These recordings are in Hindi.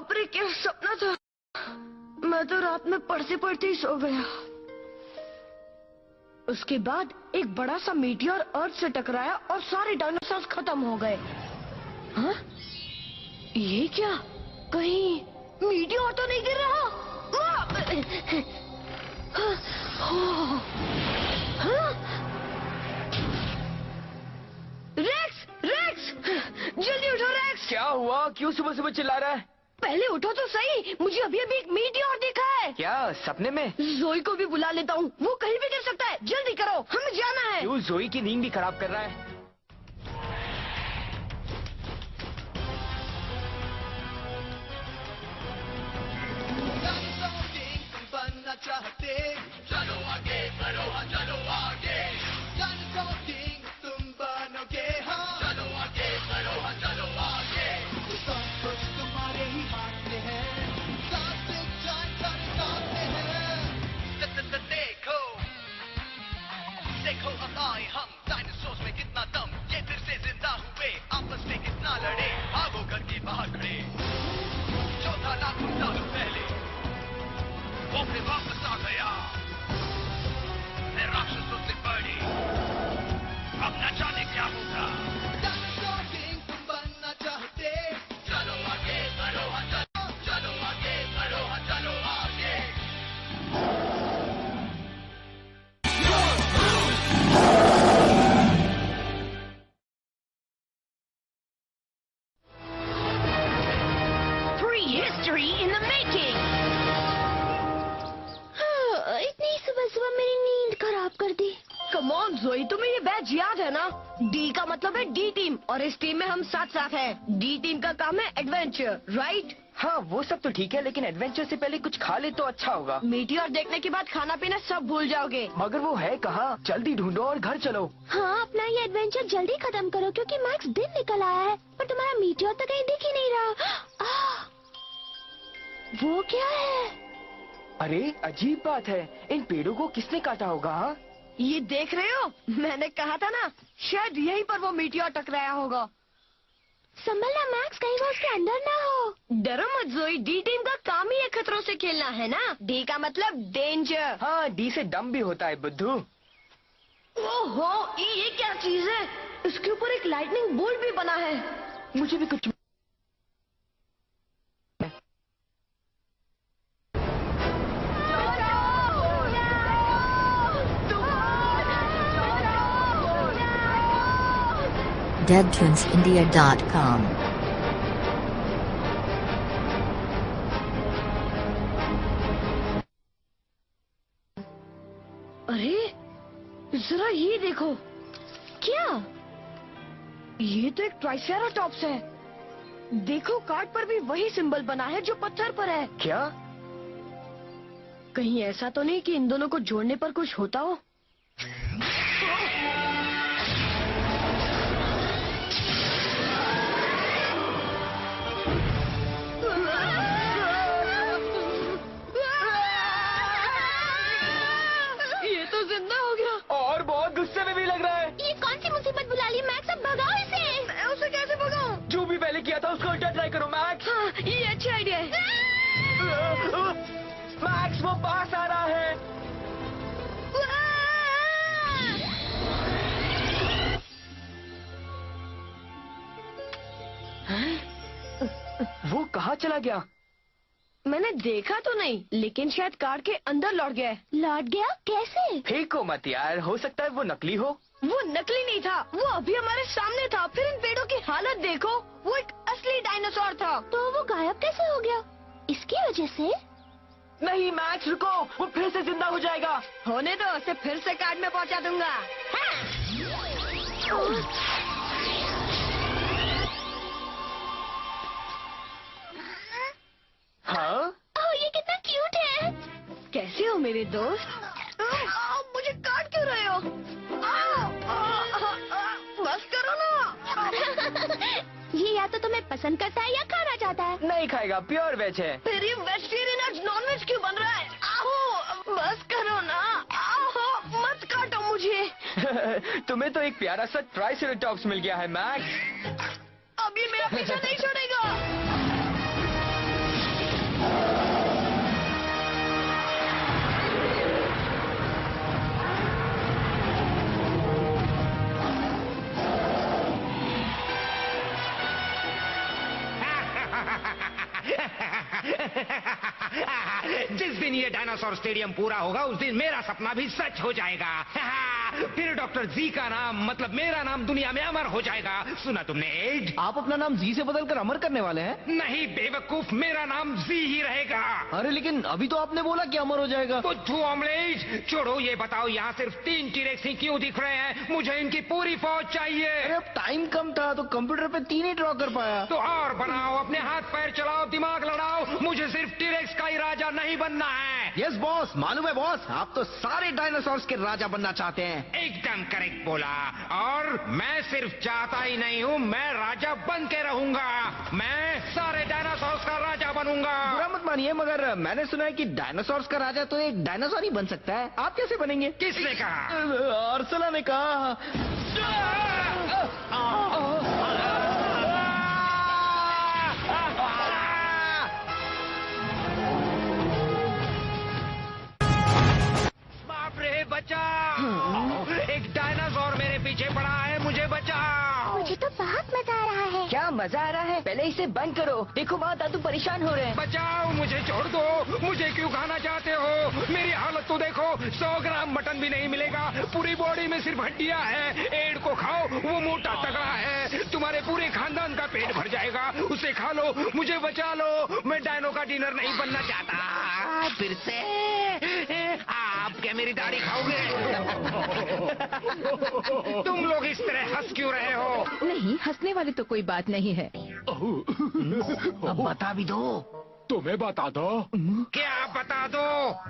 बाप रे, क्या सपना था। मैं तो रात में पढ़ते पढ़ते ही सो गया। उसके बाद एक बड़ा सा मीटियोर अर्थ से टकराया और सारे डायनासोर खत्म हो गए। हाँ? ये क्या? कहीं मीटियोर तो नहीं गिर रहा? रेक्स, रेक्स, जल्दी उठो रेक्स। क्या हुआ? क्यों सुबह सुबह चिल्ला रहा है? पहले उठो तो सही, मुझे अभी अभी एक मीटियोर दिखा है। क्या सपने में? जोई को भी बुला लेता हूँ, वो कहीं भी गिर सकता है। जल्दी करो, हमें जाना है। क्यों जोई की नींद भी खराब कर रहा है? चाहते चलो आगे बढ़ो, हाँ चलो आगे, डायनासोर किंग तुम बनोगे, हाँ चलो आगे बढ़ो, हाँ चलो आगे, तो सब कुछ तुम्हारे ही हाथ में है, साथ जान साथ में है। देखो देखो अब आए हम, डायनासोर्स में कितना दम, ये फिर से जिंदा हुए, आपस में कितना लड़े, भागो घर के बाहर खड़े, चौथा लाखों सालों पहले वो फिर वापस आ गया, मैं राक्षसों से बड़ी, अब न जाने क्या होगा। डायनासोर किंग तुम बनना चाहते, चलो आगे बढ़ो, हाँ चलो, चलो आगे बढ़ो, हाँ चलो आगे। Prehistory in the making. इतनी सुबह सुबह मेरी नींद खराब कर दी। कम ऑन जोई, तुम्हें ये बैच याद है ना? डी का मतलब है डी टीम, और इस टीम में हम साथ साथ हैं। डी टीम का काम है एडवेंचर, राइट? हाँ वो सब तो ठीक है, लेकिन एडवेंचर से पहले कुछ खा ले तो अच्छा होगा। मीटियोर देखने के बाद खाना पीना सब भूल जाओगे। मगर वो है कहाँ? जल्दी ढूंढो और घर चलो। हाँ, अपना ये एडवेंचर जल्दी खत्म करो, क्योंकि मैक्स दिन निकल आया है, पर तुम्हारा मीटियोर तो कहीं दिख ही नहीं रहा। वो क्या है? अरे अजीब बात है, इन पेड़ों को किसने काटा होगा? हाँ? ये देख रहे हो? मैंने कहा था ना, शायद यहीं पर वो मीटियोर टकराया होगा। संभलना मैक्स, कहीं वो उसके अंदर ना हो। डरो मत जोई, डी टीम का काम ही है खतरों से खेलना, है ना? डी का मतलब डेंजर। हाँ, डी से डम भी होता है बुद्धू। ओहो, ये क्या चीज है? इसके ऊपर एक लाइटनिंग बोल्ट भी बना है। मुझे भी कुछ deadtoonsindia.com अरे जरा ये देखो। क्या? ये तो एक ट्राइसेराटॉप्स है। देखो, कार्ड पर भी वही सिंबल बना है जो पत्थर पर है। क्या? कहीं ऐसा तो नहीं कि इन दोनों को जोड़ने पर कुछ होता हो? ये तो जिंदा हो गया और बहुत गुस्से में भी लग रहा है। ये कौन सी मुसीबत बुला ली मैक्स? अब भगाओ इसे। मैं उसे कैसे भगाऊं? जो भी पहले किया था उसको उल्टा ट्राई करो मैक्स। हाँ, ये अच्छा आइडिया है। मैक्स वो पास आ रहा है। वो कहाँ चला गया? मैंने देखा तो नहीं, लेकिन शायद कार के अंदर लौट गया है। लौट गया? कैसे? फेंको मत यार, हो सकता है वो नकली हो। वो नकली नहीं था, वो अभी हमारे सामने था। फिर इन पेड़ों की हालत देखो, वो एक असली डायनासोर था। तो वो गायब कैसे हो गया? इसकी वजह से? नहीं मैक्स रुको, वो फिर से जिंदा हो जाएगा। होने दो, उसे फिर से कार्ड में पहुंचा दूंगा। हाँ? ओह, ये कितना क्यूट है। कैसे हो मेरे दोस्त? मुझे काट क्यों रहे हो? बस करो ना। ये या तो तुम्हें पसंद करता है या खाना चाहता है। नहीं खाएगा, प्योर वेज है। फिर ये वेजिटेरियन आज नॉन वेज क्यों बन रहा है? आओ, बस करो ना। आओ, मत काटो मुझे। तुम्हें तो एक प्यारा सा ट्राइसेराटॉप्स मिल गया है मैक्स। अब ये मेरा पीछा नहीं छोड़ेगा। जिस दिन ये डायनासोर स्टेडियम पूरा होगा उस दिन मेरा सपना भी सच हो जाएगा। फिर डॉक्टर जी का नाम मतलब मेरा नाम दुनिया में अमर हो जाएगा। सुना तुमने एड? आप अपना नाम जी से बदलकर अमर करने वाले हैं? नहीं बेवकूफ, मेरा नाम जी ही रहेगा। अरे लेकिन अभी तो आपने बोला कि अमर हो जाएगा। बुद्धू ऑमलेट, छोड़ो ये बताओ यहाँ सिर्फ 3 टीरेक्स ही क्यों दिख रहे हैं? मुझे इनकी पूरी फौज चाहिए। अरे अब टाइम कम था तो कंप्यूटर पे 3 ही ड्रॉ कर पाया। तो और बनाओ, अपने हाथ पैर चलाओ, दिमाग लड़ाओ। मुझे सिर्फ टीरेक्स का ही राजा नहीं बनना है। यस बॉस, मालूम है बॉस, आप तो सारे डायनासोर्स के राजा बनना चाहते हैं। एकदम करेक्ट बोला। और मैं सिर्फ चाहता ही नहीं हूँ, मैं राजा बन के रहूंगा। मैं सारे डायनासोर्स का राजा बनूंगा। बुरा मत मानिए, मगर मैंने सुना है कि डायनासोर्स का राजा तो एक डायनासोर ही बन सकता है। आप कैसे बनेंगे? किसने कहा? अर्सला ने कहा। बाप रे, बचाओ! एक डायनासोर मेरे पीछे पड़ा है, मुझे बचाओ! मुझे तो बहुत मजा आ रहा है। क्या मजा आ रहा है? पहले इसे बंद करो। देखो वहाँ दादू परेशान हो रहे हैं। बचाओ, मुझे छोड़ दो। मुझे क्यों खाना चाहते हो? मेरी हालत तो देखो, 100 ग्राम मटन भी नहीं मिलेगा। पूरी बॉडी में सिर्फ हड्डियां हैं। एड को खाओ, वो मोटा तगड़ा है। तुम्हारे पूरे खानदान का पेट भर जाएगा। उसे खा लो, मुझे बचा लो। मैं डायनो का डिनर नहीं बनना चाहता। फिर से आप क्या मेरी दाढ़ी खाओगे? तुम लोग इस तरह हंस क्यों रहे हो? नहीं, हंसने वाली तो कोई बात नहीं है। अब बता भी दो। तुम्हें बता दो। क्या बता दो?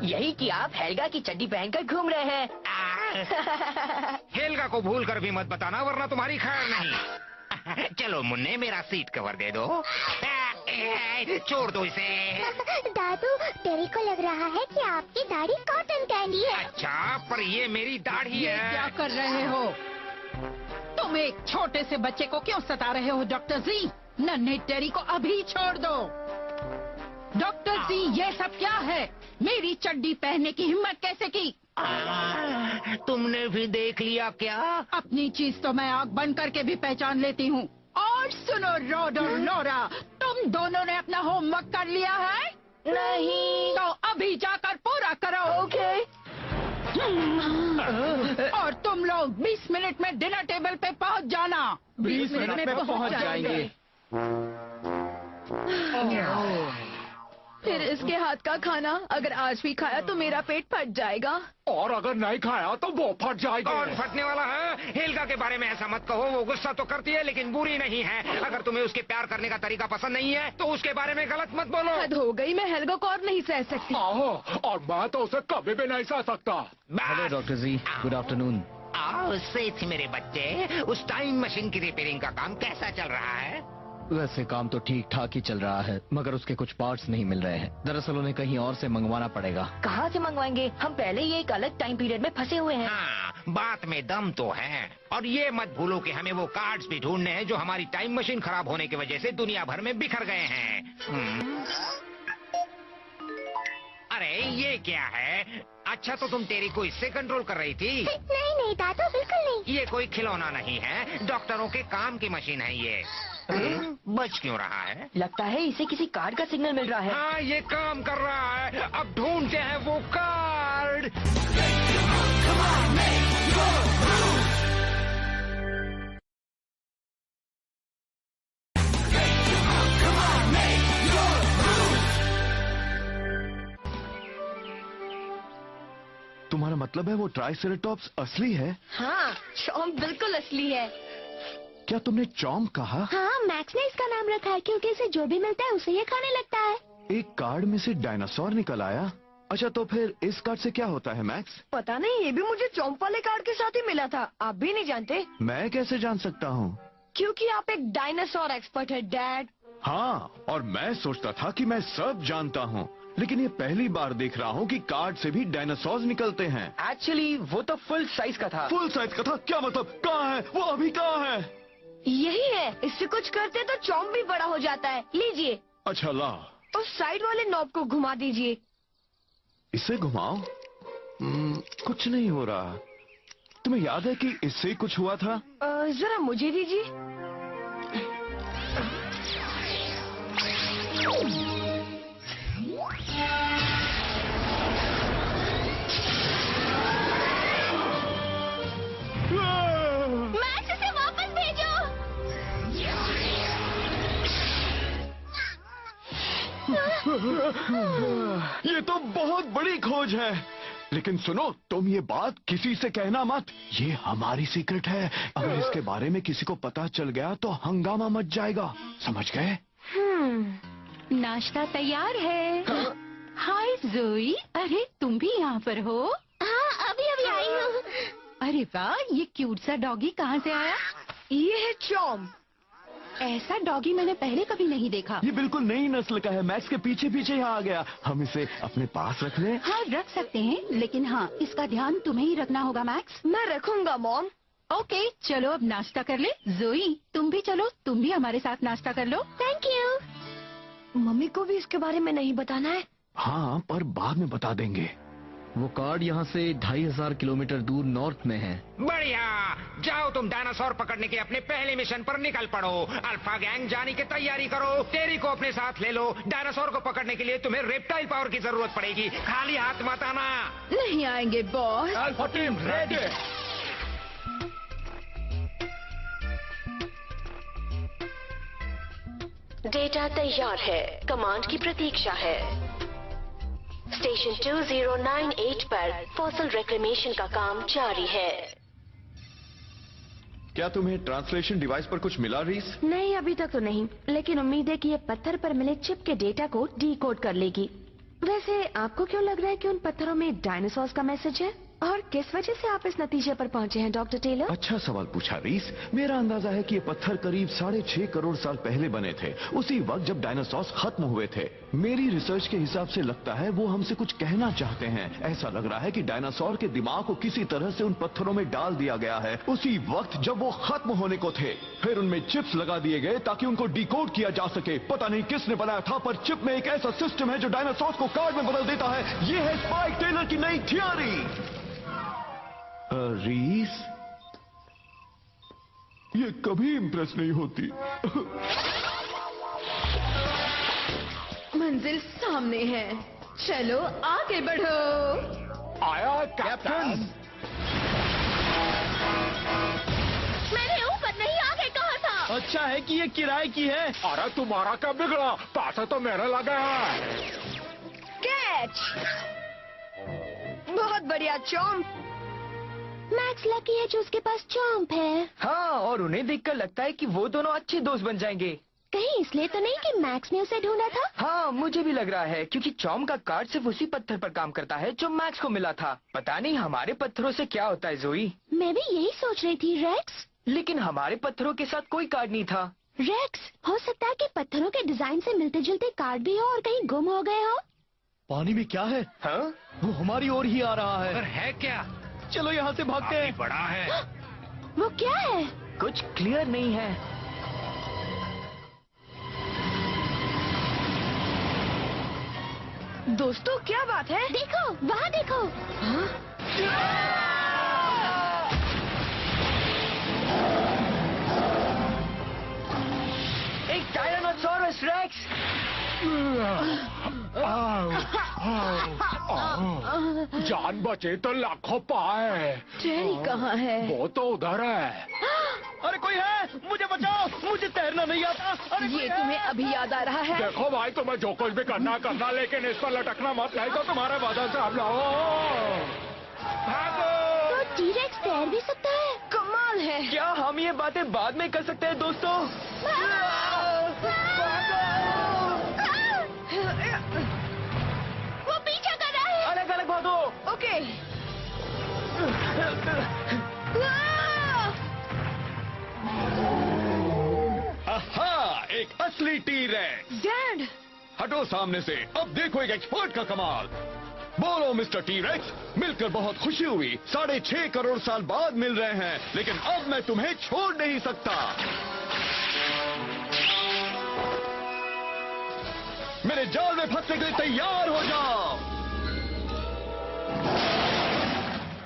यही कि आप हेल्गा की चड्डी पहनकर घूम रहे हैं। हेल्गा को भूल कर भी मत बताना, वरना तुम्हारी खैर नहीं। चलो मुन्ने, मेरा सीट कवर दे दो। छोड़ दो इसे। दादू, तेरे को लग रहा है कि आपकी दाढ़ी कॉटन कैंडी है। अच्छा, पर ये मेरी दाढ़ी ये है। क्या कर रहे हो? तुम एक छोटे से बच्चे को क्यों सता रहे हो डॉक्टर जी? नन्हे टेरी को अभी छोड़ दो। डॉक्टर जी, ये सब क्या है? मेरी चड्डी पहनने की हिम्मत कैसे की? तुमने भी देख लिया क्या? अपनी चीज तो मैं आग बंद करके भी पहचान लेती हूँ। और सुनो रॉड और लॉरा, तुम दोनों ने अपना होमवर्क कर लिया है? नहीं। तो अभी जाकर पूरा करो। ओके। और तुम लोग 20 मिनट में डिनर टेबल पे पहुंच जाना। 20 मिनट में पहुंच जाएंगे। फिर इसके हाथ का खाना अगर आज भी खाया तो मेरा पेट फट जाएगा। और अगर नहीं खाया तो वो फट जाएगा। कौन फटने वाला है? हेल्गा के बारे में ऐसा मत कहो। वो गुस्सा तो करती है लेकिन बुरी नहीं है। अगर तुम्हें उसके प्यार करने का तरीका पसंद नहीं है तो उसके बारे में गलत मत बोलो। हद हो गई, मैं हेल्गा को और नहीं सह सकती। आहो, और मैं तो उसे कभी भी नहीं सह सकता। हेलो डॉक्टर जी, गुड आफ्टरनून। आओ सेठ मेरे बच्चे, उस टाइम मशीन की रिपेयरिंग का काम कैसा चल रहा है? वैसे काम तो ठीक ठाक ही चल रहा है, मगर उसके कुछ पार्ट्स नहीं मिल रहे हैं। दरअसल उन्हें कहीं और से मंगवाना पड़ेगा। कहाँ से मंगवाएंगे? हम पहले ही एक अलग टाइम पीरियड में फंसे हुए हैं। हाँ, बात में दम तो है। और ये मत भूलो कि हमें वो कार्ड्स भी ढूंढने हैं जो हमारी टाइम मशीन खराब होने की वजह से दुनिया भर में बिखर गए हैं। अरे ये क्या है? अच्छा, तो तुम टेरी को इससे कंट्रोल कर रही थी? नहीं नहीं दादू, बिल्कुल नहीं। ये कोई खिलौना नहीं है, डॉक्टरों के काम की मशीन है ये। बच क्यों रहा है? लगता है इसे किसी कार्ड का सिग्नल मिल रहा है। हाँ, ये काम कर रहा है। अब ढूंढते हैं वो कार्ड। तुम्हारा मतलब है वो ट्राइसेराटॉप्स असली है? हाँ, चॉम्प बिल्कुल असली है। क्या तुमने चॉम्प कहा? हाँ, मैक्स ने इसका नाम रखा है क्योंकि इसे जो भी मिलता है उसे ये खाने लगता है। एक कार्ड में से डायनासोर निकल आया। अच्छा, तो फिर इस कार्ड से क्या होता है मैक्स? पता नहीं, ये भी मुझे चॉम्प वाले कार्ड के साथ ही मिला था। आप भी नहीं जानते? मैं कैसे जान सकता हूँ? क्योंकि आप एक डायनासोर एक्सपर्ट है डैड। हाँ, और मैं सोचता था कि मैं सब जानता हूँ, लेकिन ये पहली बार देख रहा हूँ कि कार्ड से भी डायनासोर निकलते हैं। एक्चुअली वो तो फुल साइज का था। फुल साइज का था? क्या मतलब? कहाँ है वो? अभी कहाँ है? यही है, इससे कुछ करते तो चॉम्प भी बड़ा हो जाता है। लीजिए। अच्छा ला। उस साइड वाले नॉब को घुमा दीजिए। इसे घुमाओ। कुछ नहीं हो रहा। तुम्हें याद है कि इससे कुछ हुआ था? जरा मुझे दीजिए। ये तो बहुत बड़ी खोज है। लेकिन सुनो, तुम ये बात किसी से कहना मत। ये हमारी सीक्रेट है। अगर इसके बारे में किसी को पता चल गया तो हंगामा मच जाएगा, समझ गए? नाश्ता तैयार है। हाय जोई, अरे तुम भी यहाँ पर हो? हाँ, अभी अभी आई हूँ। अरे वाह, ये क्यूट सा डॉगी कहाँ से आया? ये है चॉम। ऐसा डॉगी मैंने पहले कभी नहीं देखा। ये बिल्कुल नई नस्ल का है। मैक्स के पीछे पीछे यहाँ आ गया। हम इसे अपने पास रख लें? हाँ, रख सकते हैं, लेकिन हाँ, इसका ध्यान तुम्हें ही रखना होगा मैक्स। मैं रखूंगा मॉम। ओके, चलो अब नाश्ता कर ले। जोई, तुम भी चलो, तुम भी हमारे साथ नाश्ता कर लो। Thank you. मम्मी को भी इसके बारे में नहीं बताना है। हाँ, पर बाद में बता देंगे। वो कार्ड यहाँ से 2500 किलोमीटर दूर नॉर्थ में है। बढ़िया, जाओ तुम डायनासोर पकड़ने के अपने पहले मिशन पर निकल पड़ो। अल्फा गैंग जाने की तैयारी करो। टेरी को अपने साथ ले लो। डायनासोर को पकड़ने के लिए तुम्हें रेप्टाइल पावर की जरूरत पड़ेगी। खाली हाथ मत आना। नहीं आएंगे boss. Alpha team ready. Data तैयार है, कमांड की प्रतीक्षा है। स्टेशन 2098 पर फॉसल रिक्लेमेशन का काम जारी है। क्या तुम्हें ट्रांसलेशन डिवाइस पर कुछ मिला, रीस? नहीं, अभी तक तो नहीं, लेकिन उम्मीद है कि ये पत्थर पर मिले चिप के डेटा को डिकोड कर लेगी। वैसे आपको क्यों लग रहा है कि उन पत्थरों में डायनासोर्स का मैसेज है? और किस वजह से आप इस नतीजे पर पहुंचे हैं, डॉक्टर टेलर? अच्छा सवाल पूछा, रीस। मेरा अंदाजा है कि ये पत्थर करीब 6.5 करोड़ साल पहले बने थे, उसी वक्त जब डायनासोर्स खत्म हुए थे। मेरी रिसर्च के हिसाब से लगता है वो हमसे कुछ कहना चाहते हैं। ऐसा लग रहा है कि डायनासोर के दिमाग को किसी तरह से उन पत्थरों में डाल दिया गया है, उसी वक्त जब वो खत्म होने को थे। फिर उनमें चिप्स लगा दिए गए ताकि उनको डिकोड किया जा सके। पता नहीं किसने बनाया था, पर चिप में एक ऐसा सिस्टम है जो डायनासोर को कार्ड में बदल देता है। ये है स्पाइक टेलर की नई थियरी। रीस, ये कभी इम्प्रेस नहीं होती। मंजिल सामने है, चलो आगे बढ़ो। आया कैप्टन। मैंने ऊपर नहीं, आगे कहा था। अच्छा है कि ये किराए की है। अरे तुम्हारा क्या बिगड़ा, पैसा तो मेरा लगा है। कैच। बहुत बढ़िया चॉम। मैक्स लकी है जो उसके पास चॉम्प है। हाँ, और उन्हें देखकर लगता है कि वो दोनों अच्छे दोस्त बन जाएंगे। कहीं इसलिए तो नहीं कि मैक्स ने उसे ढूंढा था? हाँ, मुझे भी लग रहा है, क्योंकि चॉम का कार्ड सिर्फ उसी पत्थर पर काम करता है जो मैक्स को मिला था। पता नहीं हमारे पत्थरों से क्या होता है जोई। मैं भी यही सोच रही थी, रेक्स। लेकिन हमारे पत्थरों के साथ कोई कार्ड नहीं था। रेक्स, हो सकता है कि पत्थरों के डिजाइन से मिलते जुलते कार्ड भी हो और कहीं गुम हो गए हो। पानी में क्या है? हाँ? वो हमारी ओर ही आ रहा है। पर है क्या? चलो यहाँ से भागते हैं। बड़ा है। वो क्या है? कुछ क्लियर नहीं है। दोस्तों क्या बात है? देखो, वहाँ देखो। एक टायरानोसॉरस रेक्स। जान बचे तो लाखों पाए। टेरी कहाँ है? वो तो उधर है। अरे कोई है, मुझे बचाओ, मुझे तैरना नहीं आता। अरे ये तुम्हें अभी याद आ रहा है? देखो भाई, तुम्हें जो कुछ भी करना, लेकिन इस पर लटकना मत, नहीं तो तुम्हारे बदल से हम लोग भागो। तो टी-रेक्स तैर भी सकता है? कमाल है। क्या हम ये बातें बाद में कर सकते हैं दोस्तों? वो पीछा कर रहा है। अलग अलग भागो। ओके। आहा, एक असली टी-रेक्स। डैड। हटो सामने से। अब देखो एक एक्सपर्ट का कमाल। बोलो मिस्टर टी-रेक्स, मिलकर बहुत खुशी हुई। 6.5 करोड़ साल बाद मिल रहे हैं, लेकिन अब मैं तुम्हें छोड़ नहीं सकता। मेरे जाल में फंसने के लिए तैयार हो जाओ।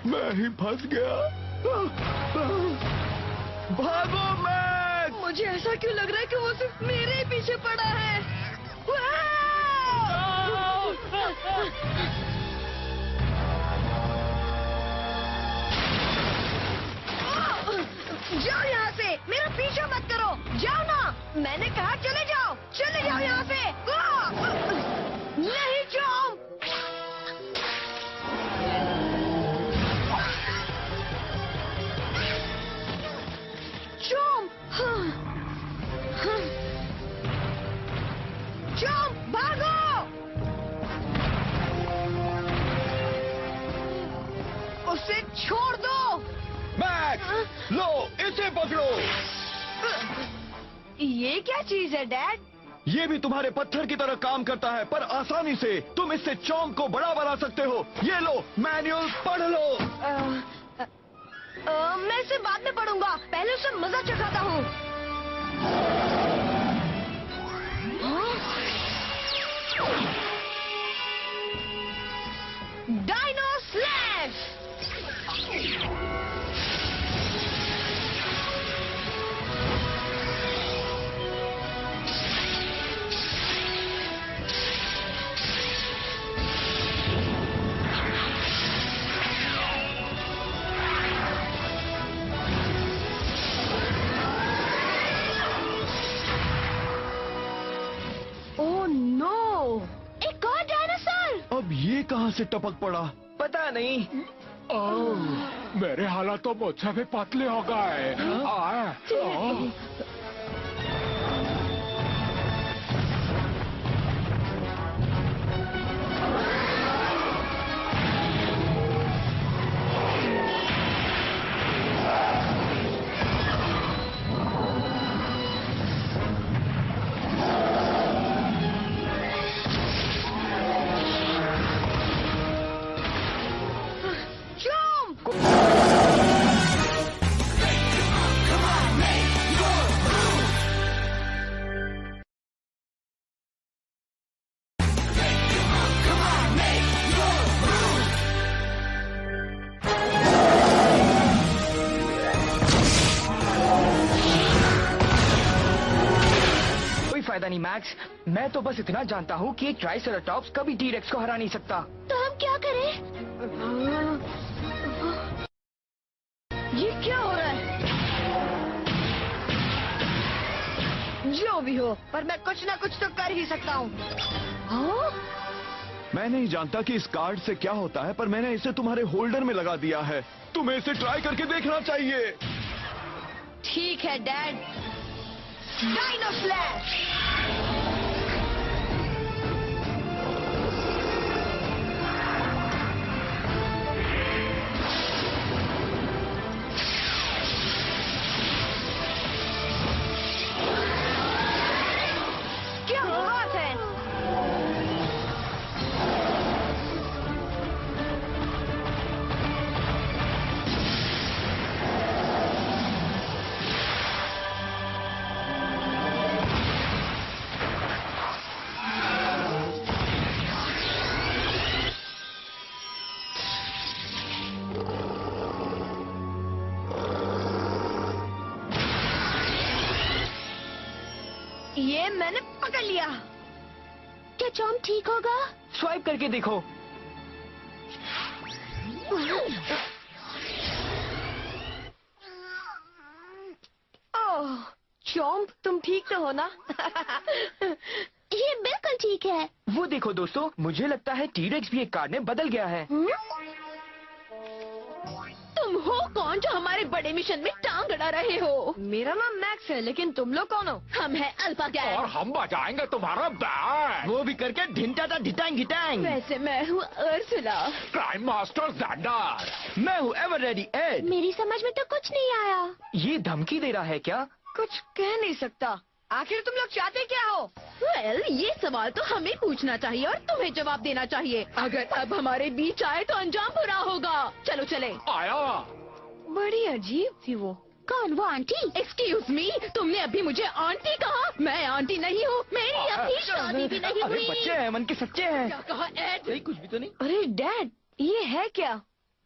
मैं ही फंस गया। भागो मैक्स। मुझे ऐसा क्यों लग रहा है कि वो सिर्फ मेरे ही पीछे पड़ा है? जाओ यहाँ से, मेरा पीछा मत करो। जाओ ना, मैंने कहा चले जाओ, चले जाओ यहाँ से। लो इसे पकड़ो। ये क्या चीज है डैड? ये भी तुम्हारे पत्थर की तरह काम करता है, पर आसानी से। तुम इससे चॉम्प को बड़ा बना सकते हो। ये लो, मैनुअल पढ़ लो। मैं इसे बाद में पढ़ूंगा, पहले उसे मजा चखाता हूँ। Dino slash! Oh no! एक और डायनासोर! अब ये कहाँ से टपक पड़ा? पता नहीं। मेरे हालात तो मुझसे भी पतले हो गए। फायदा नहीं मैक्स, मैं तो बस इतना जानता हूँ कि एक ट्राइसेराटॉप्स कभी टी-रेक्स को हरा नहीं सकता। तो हम क्या करें? ये क्या हो रहा है? जो भी हो, पर मैं कुछ ना कुछ तो कर ही सकता हूँ। मैं नहीं जानता कि इस कार्ड से क्या होता है, पर मैंने इसे तुम्हारे होल्डर में लगा दिया है। तुम्हें इसे ट्राई करके देखना चाहिए। ठीक है डैड। Dino slash! क्या बात है? ये मैंने पकड़ लिया। क्या चॉम्प ठीक होगा? स्वाइप करके देखो। ओह, चॉम्प तुम ठीक तो हो ना? ये बिल्कुल ठीक है। वो देखो दोस्तों, मुझे लगता है टी-रेक्स भी एक कार्ड में बदल गया है। तुम हो कौन जो हमारे बड़े मिशन में टांग अड़ा रहे हो? मेरा नाम मैक्स है, लेकिन तुम लोग कौन हो? हम हैं अल्फा गैंग। और हम बजाएंगे तुम्हारा बैंड। वो भी करके ढिंटा था ढिटांग ढिटांग। वैसे मैं हूँ अर्सुला। Crime master ज़ेंडर। मैं हूँ एवर रेडी एड। मेरी समझ में तो कुछ नहीं आया। ये धमकी दे रहा है क्या? कुछ कह नहीं सकता। आखिर तुम लोग चाहते क्या हो? वेल, ये सवाल तो हमें पूछना चाहिए और तुम्हें जवाब देना चाहिए। अगर अब हमारे बीच आए तो अंजाम बुरा होगा। चलो चले। आया। बड़ी अजीब थी वो। कौन? वो आंटी? एक्सक्यूज मी, तुमने अभी मुझे आंटी कहा? मैं आंटी नहीं हूँ। मेरी अभी शादी भी नहीं अरे हुई। बच्चे हैं, मन के सच्चे हैं। क्या कहा एड? नहीं, कुछ भी तो नहीं। अरे डैड, ये है क्या?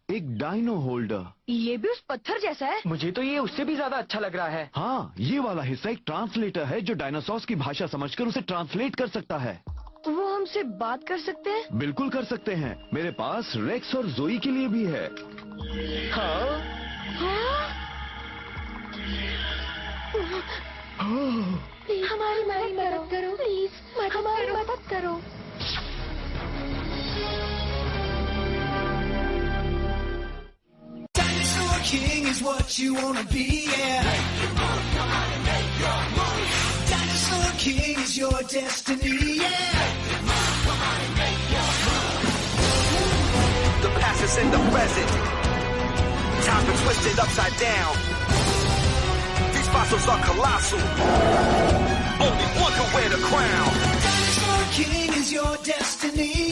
एक डायनो होल्डर। ये भी उस पत्थर जैसा है। मुझे तो ये उससे भी ज्यादा अच्छा लग रहा है। हाँ, ये वाला हिस्सा एक ट्रांसलेटर है जो डायनासोर्स की भाषा समझकर उसे ट्रांसलेट कर सकता है। वो हमसे बात कर सकते हैं? बिल्कुल कर सकते हैं। मेरे पास रेक्स और जोई के लिए भी है। हाँ? हमारी मदद करो प्लीज, हमारी मदद करो। Dinosaur King is what you wanna be, yeah. Dinosaur King is your destiny, yeah. The past is in the present. Time to twist it upside down. fossils are colossal. Only one can wear the crown. Dinosaur King is your destiny.